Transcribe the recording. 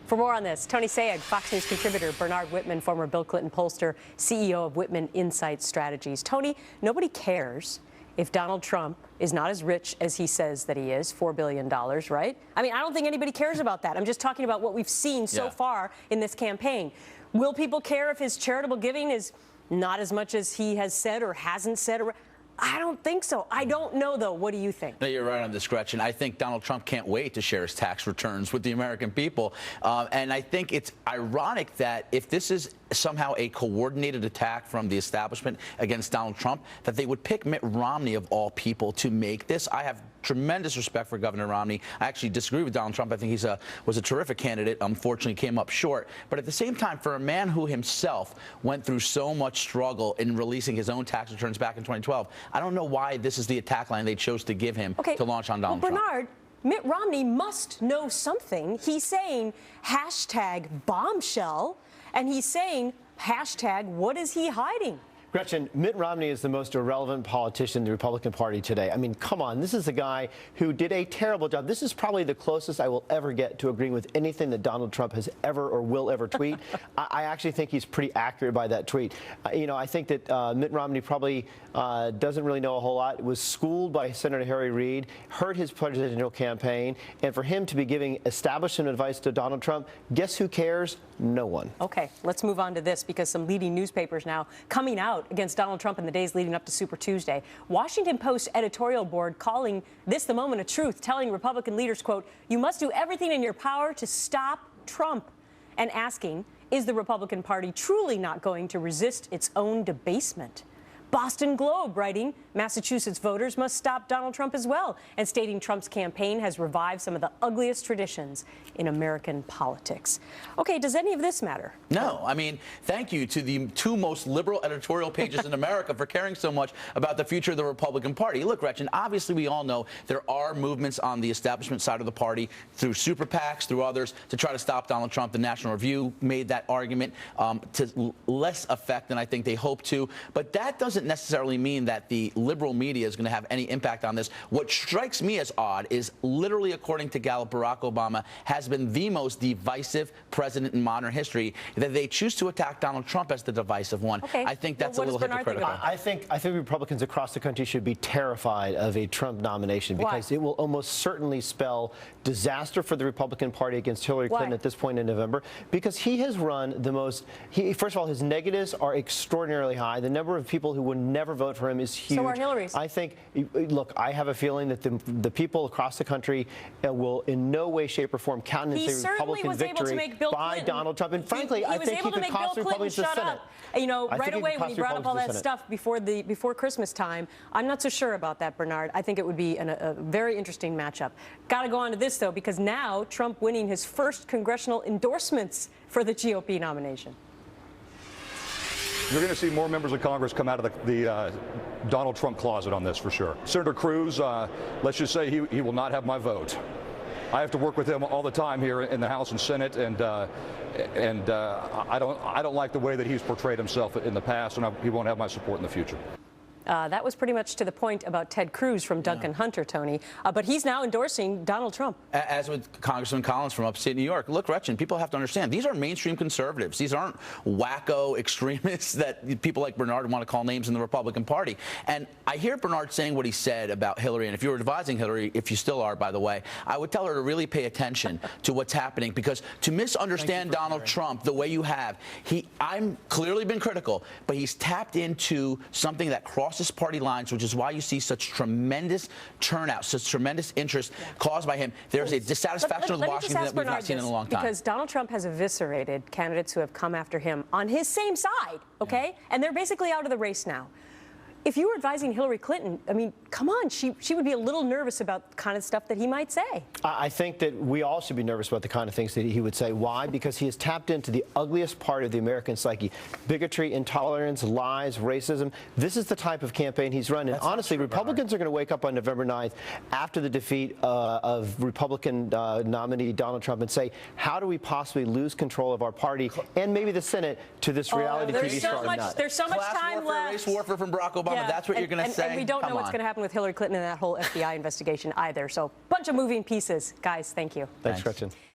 For more on this, Tony Sayegh, Fox News contributor, Bernard Whitman, former Bill Clinton pollster, CEO of Whitman Insight Strategies. Tony, nobody cares if Donald Trump is not as rich as he says that he is, $4 billion, right? I mean, I don't think anybody cares about that. I'm just talking about what we've seen so far in this campaign. Will people care if his charitable giving is not as much as he has said or hasn't said? I don't think so. I don't know, though. What do you think? No, you're right on this, Gretchen. I think Donald Trump can't wait to share his tax returns with the American people. And I think it's ironic that if this is somehow a coordinated attack from the establishment against Donald Trump, that they would pick Mitt Romney, of all people, to make this. I have tremendous respect for Governor Romney. I actually disagree with Donald Trump. I think he was a terrific candidate. Unfortunately, came up short. But at the same time, for a man who himself went through so much struggle in releasing his own tax returns back in 2012, I don't know why this is the attack line they chose to give him to launch on Donald Trump. Bernard, Mitt Romney must know something. He's saying hashtag bombshell, and he's saying hashtag what is he hiding? Gretchen, Mitt Romney is the most irrelevant politician in the Republican Party today. I mean, come on. This is a guy who did a terrible job. This is probably the closest I will ever get to agreeing with anything that Donald Trump has ever or will ever tweet. I actually think he's pretty accurate by that tweet. I think that Mitt Romney probably doesn't really know a whole lot, was schooled by Senator Harry Reid, heard his presidential campaign, and for him to be giving establishment advice to Donald Trump, guess who cares? No one. Okay, let's move on to this, because some leading newspapers now coming out against Donald Trump in the days leading up to Super Tuesday. Washington Post editorial board calling this the moment of truth, telling Republican leaders, quote, "You must do everything in your power to stop Trump," and asking, is the Republican Party truly not going to resist its own debasement? Boston Globe writing, Massachusetts voters must stop Donald Trump as well, and stating Trump's campaign has revived some of the ugliest traditions in American politics. Okay, does any of this matter? No. I mean, thank you to the two most liberal editorial pages in America for caring so much about the future of the Republican Party. Look, Gretchen, obviously we all know there are movements on the establishment side of the party through super PACs, through others, to try to stop Donald Trump. The National Review made that argument to less effect than I think they hoped to. But that doesn't necessarily mean that the liberal media is going to have any impact on this. What strikes me as odd is, literally according to Gallup, Barack Obama has been the most divisive president in modern history. That they choose to attack Donald Trump as the divisive one, I think that's a little hypocritical. I think Republicans across the country should be terrified of a Trump nomination, because it will almost certainly spell disaster for the Republican Party against Hillary Clinton at this point in November, because he has run the most. First of all, his negatives are extraordinarily high. The number of people who would never vote for him is huge. So are Hillary's. I think, look, I have a feeling that the people across the country will in no way, shape, or form countenance a Republican victory by Donald Trump. And frankly, I think he could cost Republicans the Senate. You know, right away when he brought up all that stuff before Christmas time, I'm not so sure about that, Bernard. I think it would be a very interesting matchup. Got to go on to this, though, because now Trump winning his first congressional endorsements for the GOP nomination. You're going to see more members of Congress come out of the Donald Trump closet on this, for sure. Senator Cruz, let's just say he will not have my vote. I have to work with him all the time here in the House and Senate, and I don't like the way that he's portrayed himself in the past, and he won't have my support in the future. That was pretty much to the point about Ted Cruz from Duncan Hunter, Tony. But he's now endorsing Donald Trump. As with Congressman Collins from upstate New York. Look, Gretchen, people have to understand, these are mainstream conservatives. These aren't wacko extremists that people like Bernard want to call names in the Republican Party. And I hear Bernard saying what he said about Hillary. And if you were advising Hillary, if you still are, by the way, I would tell her to really pay attention to what's happening. Because to misunderstand Donald Trump the way you have, I'm clearly been critical, but he's tapped into something that crosses party lines, which is why you see such tremendous turnout, such tremendous interest caused by him. There's a dissatisfaction with Washington that we've not seen in a long time. Because Donald Trump has eviscerated candidates who have come after him on his same side, okay? And they're basically out of the race now. If you were advising Hillary Clinton, I mean, come on, she would be a little nervous about the kind of stuff that he might say. I think that we all should be nervous about the kind of things that he would say. Why? Because he has tapped into the ugliest part of the American psyche. Bigotry, intolerance, lies, racism. This is the type of campaign he's run. And honestly, Republicans are going to wake up on November 9th after the defeat of Republican nominee Donald Trump and say, how do we possibly lose control of our party and maybe the Senate to this reality TV star nut? There's so much time left. Race warfare from Barack Obama. That's what you're going to say. And we don't know what's going to happen with Hillary Clinton in that whole FBI investigation either. So, bunch of moving pieces. Guys, thank you. Thanks, Gretchen.